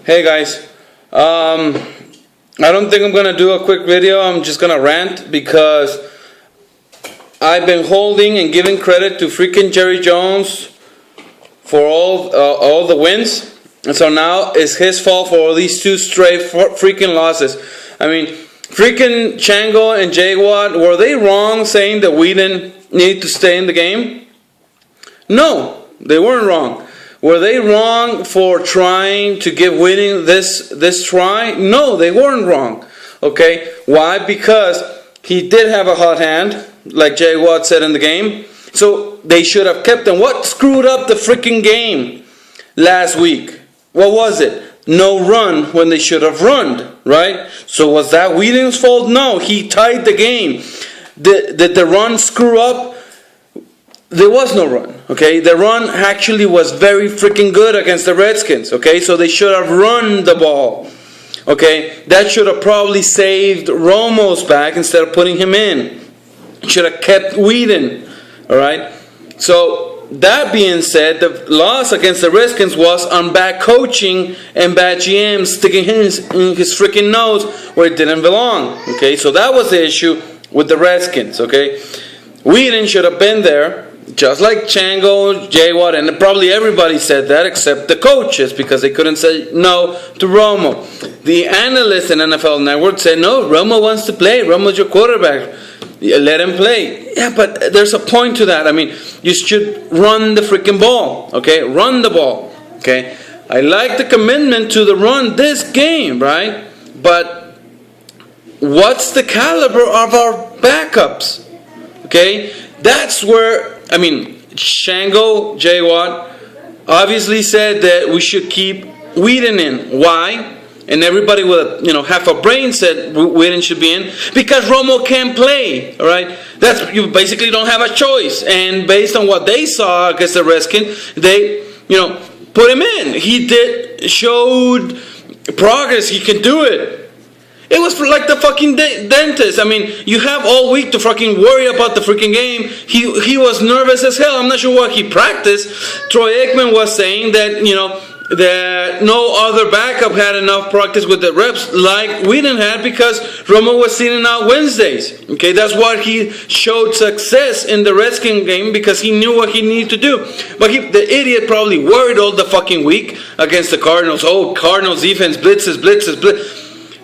Hey guys, I don't think I'm gonna do a quick video. I'm just gonna rant because I've been holding and giving credit to freaking Jerry Jones for all the wins, and so now it's his fault for all these two straight freaking losses. I mean, freaking Chango and Jay Watt, were they wrong saying that we didn't need to stay in the game? No, they weren't wrong. Were they wrong for trying to give winning this try? No, they weren't wrong. Okay, why? Because he did have a hot hand, like Jay Watt said in the game. So they should have kept him. What screwed up the freaking game last week? What was it? No run when they should have run, right? So was that Whedon's fault? No, he tied the game. Did the run screw up? There was no run, okay? The run actually was very freaking good against the Redskins, okay? So they should have run the ball, okay? That should have probably saved Romo's back instead of putting him in. Should have kept Whedon, all right? So that being said, the loss against the Redskins was on bad coaching and bad GM sticking in his freaking nose where it didn't belong, okay? So that was the issue with the Redskins, okay? Whedon should have been there. Just like Chango, Jay Watt, and probably everybody said that except the coaches because they couldn't say no to Romo. The analysts in NFL Network said, no, Romo wants to play. Romo's your quarterback. Let him play. Yeah, but there's a point to that. I mean, you should run the freaking ball, okay? Run the ball, okay? I like the commitment to the run this game, right? But what's the caliber of our backups, okay? That's where, I mean, Shango, Jay Watt, obviously said that we should keep Whedon in. Why? And everybody with half a brain said Whedon should be in because Romo can't play. All right, you basically don't have a choice. And based on what they saw against the Redskins, they put him in. He showed progress. He can do it. It was like the fucking dentist. I mean, you have all week to fucking worry about the freaking game. He was nervous as hell. I'm not sure what he practiced. Troy Aikman was saying that, that no other backup had enough practice with the reps like Whedon had because Romo was sitting out Wednesdays. Okay, that's why he showed success in the Redskin game because he knew what he needed to do. But the idiot probably worried all the fucking week against the Cardinals. Oh, Cardinals defense, blitzes.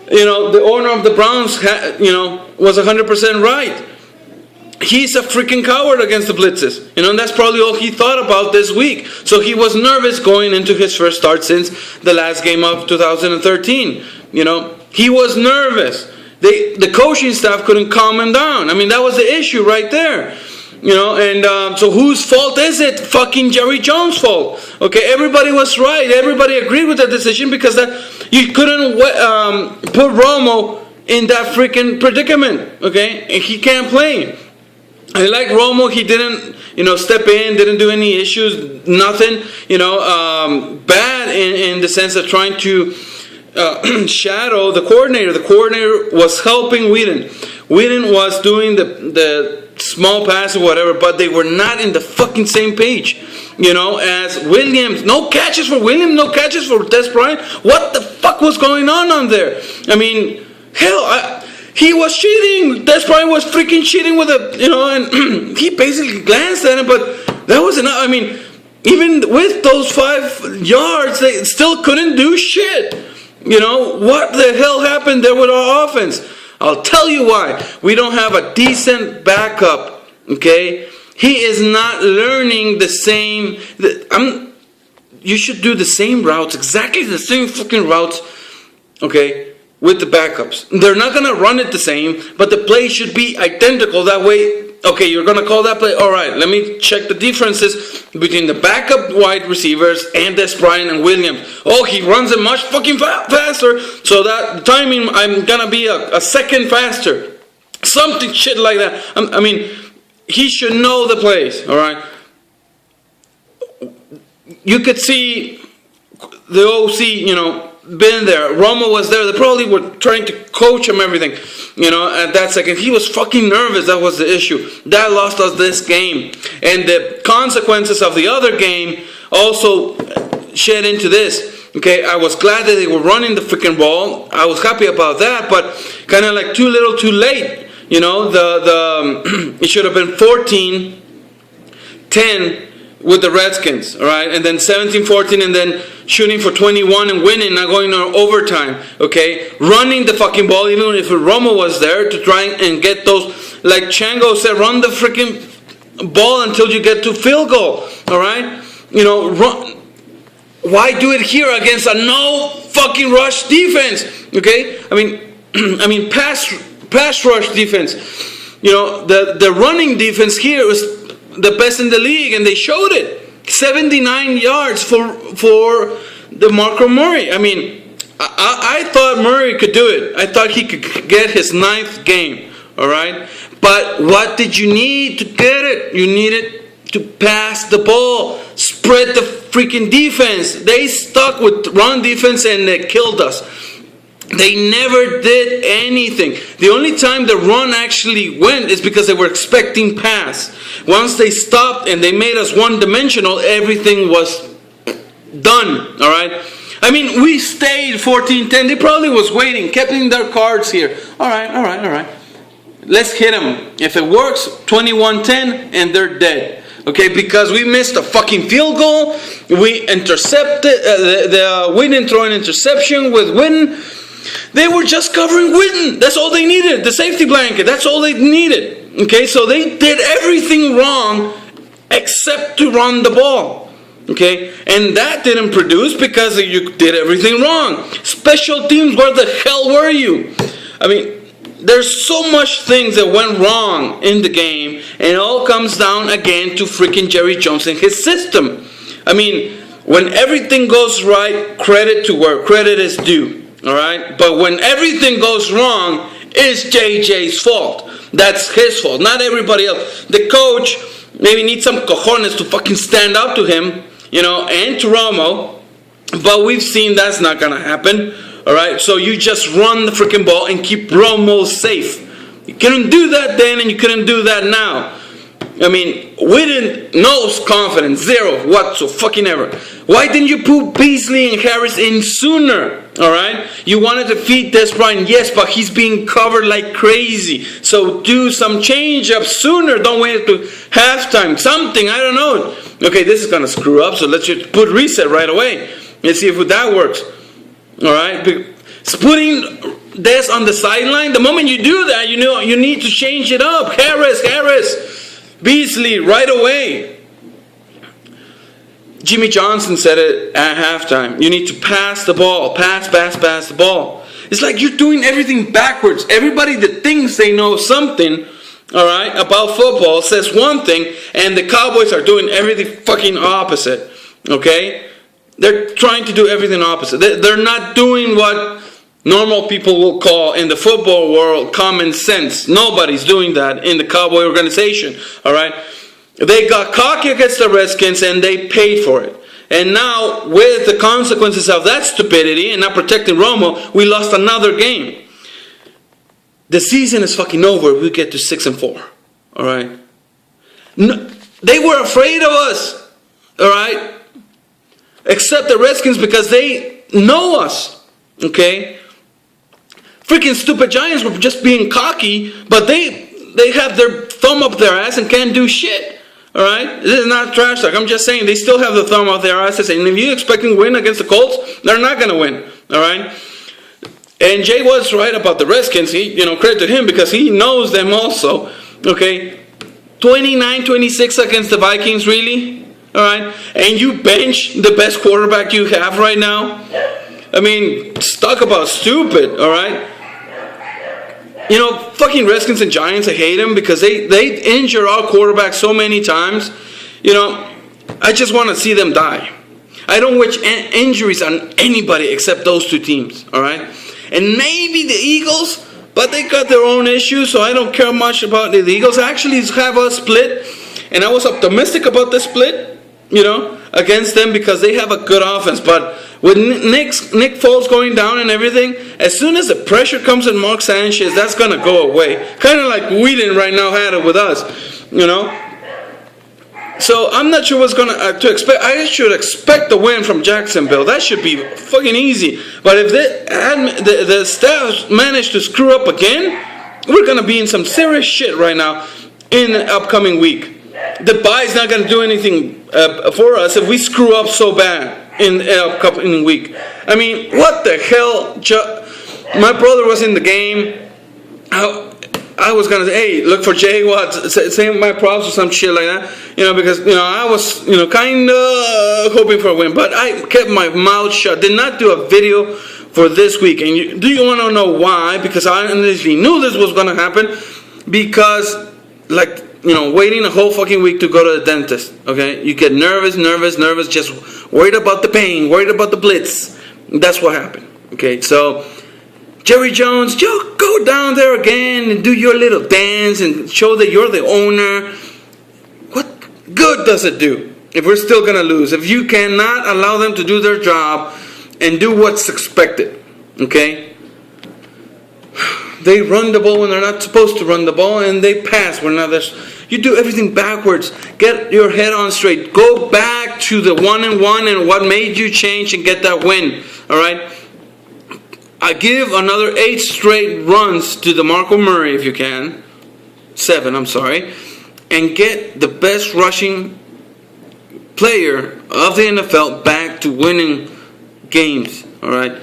The owner of the Browns, was 100% right. He's a freaking coward against the blitzes. And that's probably all he thought about this week. So he was nervous going into his first start since the last game of 2013. He was nervous. The coaching staff couldn't calm him down. I mean, that was the issue right there. So whose fault is it? Fucking Jerry Jones' fault. Okay, everybody was right. Everybody agreed with that decision because you couldn't put Romo in that freaking predicament. Okay, and he can't play. I like Romo. He didn't, step in, didn't do any issues, nothing, bad in the sense of trying to shadow the coordinator. The coordinator was helping Whedon. Whedon was doing the small pass or whatever, but they were not in the fucking same page, as Williams. No catches for Williams, no catches for Des Bryant. What the fuck was going on there? I mean, hell, he was cheating. Des Bryant was freaking cheating with and he basically glanced at him, but that was enough. I mean, even with those 5 yards, they still couldn't do shit. What the hell happened there with our offense? I'll tell you why. We don't have a decent backup, okay? He is not learning the same. You should do the same routes, exactly the same fucking routes, okay, with the backups. They're not going to run it the same, but the play should be identical. That way, okay, you're going to call that play. All right, let me check the differences between the backup wide receivers and Des Bryant and Williams. Oh, he runs it much fucking faster, so that the timing, I'm going to be a second faster. Something shit like that. I mean, he should know the plays, all right? You could see the OC, been there. Romo was there. They probably were trying to coach him everything. At that second, he was fucking nervous. That was the issue. That lost us this game. And the consequences of the other game also shed into this. Okay, I was glad that they were running the freaking ball. I was happy about that, but kind of like too little, too late. You know, it should have been 14-10 with the Redskins, all right, and then 17-14, and then shooting for 21 and winning, not going to overtime. Okay, running the fucking ball, even if Romo was there to try and get those. Like Chango said, run the freaking ball until you get to field goal. All right, you know, run. Why do it here against a no fucking rush defense? Okay, I mean pass rush defense. You know, the running defense here was the best in the league, and they showed it. 79 yards for DeMarco Murray. I mean, I thought Murray could do it. I thought he could get his 9th game. All right, but what did you need to get it? You needed to pass the ball, spread the freaking defense. They stuck with run defense and they killed us. They never did anything. The only time the run actually went is because they were expecting pass. Once they stopped and they made us one-dimensional, everything was done. All right. I mean, we stayed 14-10. They probably was waiting, kept in their cards here. All right. Let's hit them. If it works, 21-10, and they're dead. Okay, because we missed a fucking field goal. We intercepted. We didn't throw an interception with Witten. They were just covering Witten. That's all they needed. The safety blanket. That's all they needed. Okay, so they did everything wrong except to run the ball. Okay, and that didn't produce because you did everything wrong. Special teams, where the hell were you? I mean, there's so much things that went wrong in the game, and it all comes down again to freaking Jerry Jones and his system. I mean, when everything goes right, credit to where credit is due. All right, but when everything goes wrong, it's JJ's fault. That's his fault, not everybody else. The coach maybe needs some cojones to fucking stand up to him, you know, and to Romo. But we've seen that's not gonna happen. All right, so you just run the freaking ball and keep Romo safe. You couldn't do that then, and you couldn't do that now. I mean, we didn't know confidence, zero, whatsoever. Why didn't you put Beasley and Harris in sooner? All right, you wanted to feed Des Bryant, yes, but he's being covered like crazy. So do some change up sooner. Don't wait to halftime. Something, I don't know. Okay, this is gonna screw up, so let's just put reset right away. Let's see if that works. All right, putting Des on the sideline. The moment you do that, you know you need to change it up. Harris, Beasley, right away. Jimmy Johnson said it at halftime. You need to pass the ball, pass the ball. It's like you're doing everything backwards. Everybody that thinks they know something, all right, about football says one thing, and the Cowboys are doing everything fucking opposite. Okay. They're trying to do everything opposite. They're not doing what normal people will call in the football world common sense. Nobody's doing that in the Cowboy organization. All right, they got cocky against the Redskins and they paid for it. And now, with the consequences of that stupidity and not protecting Romo, we lost another game. The season is fucking over. We get to 6-4. All right. No, they were afraid of us. All right. Except the Redskins, because they know us. Okay? Freaking stupid Giants were just being cocky, but they have their thumb up their ass and can't do shit. Alright? This is not trash talk. I'm just saying they still have the thumb up their asses, and if you're expecting to win against the Colts, they're not going to win. Alright? And Jay was right about the Redskins. Credit to him because he knows them also. Okay? 29-26 against the Vikings, really? All right, and you bench the best quarterback you have right now. I mean, talk about stupid. All right, fucking Redskins and Giants. I hate them because they injure our quarterback so many times. I just want to see them die. I don't wish injuries on anybody except those two teams. All right, and maybe the Eagles, but they got their own issues, so I don't care much about the Eagles. Actually, have a split, and I was optimistic about the split. Against them because they have a good offense. But with Nick Foles going down and everything, as soon as the pressure comes in Mark Sanchez, that's going to go away. Kind of like Whedon right now had it with us, So I'm not sure what's gonna to expect. I should expect a win from Jacksonville. That should be fucking easy. But if the staff managed to screw up again, we're gonna be in some serious shit right now in the upcoming week. The bye's not gonna do anything for us if we screw up so bad in the upcoming week. I mean, what the hell? My brother was in the game. I was gonna say, hey, look for Jay Watts, say my props or some shit like that, because I was kind of hoping for a win, but I kept my mouth shut. Did not do a video for this week, and do you want to know why? Because I honestly knew this was gonna happen, because waiting a whole fucking week to go to the dentist. Okay, you get nervous, just worried about the pain, worried about the blitz. That's what happened. Okay, so. Jerry Jones, go down there again and do your little dance and show that you're the owner. What good does it do if we're still going to lose? If you cannot allow them to do their job and do what's expected, okay? They run the ball when they're not supposed to run the ball, and they pass when others. You do everything backwards. Get your head on straight. Go back to the 1-1 and what made you change and get that win, all right? I give another 8 straight runs to DeMarco Murray if you can. 7, I'm sorry. And get the best rushing player of the NFL back to winning games. Alright?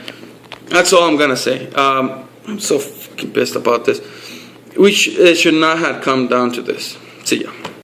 That's all I'm going to say. I'm so fucking pissed about this. It should not have come down to this. See ya.